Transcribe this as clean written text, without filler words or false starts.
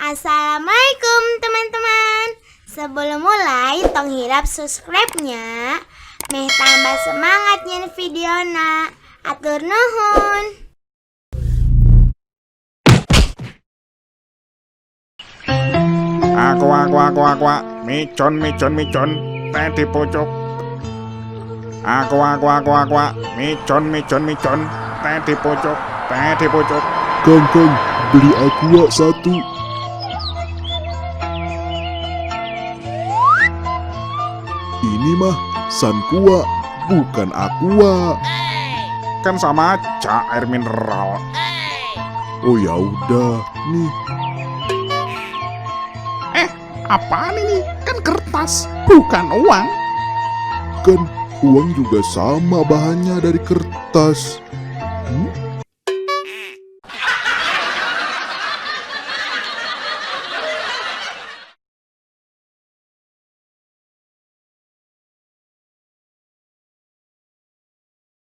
Assalamualaikum teman-teman. Sebelum mulai tong hirap subscribe-nya. Meh tambah semangat nyen videona. Atur nuhun. Aku micon teh di pucuk. Aku micon teh di pucuk. Kang, beli aqua satu. Ini mah Sanqua, bukan aqua. Kan sama aja air mineral. Oh ya udah, nih. Apaan ini? Kan kertas, bukan uang. Kan uang juga sama bahannya dari kertas.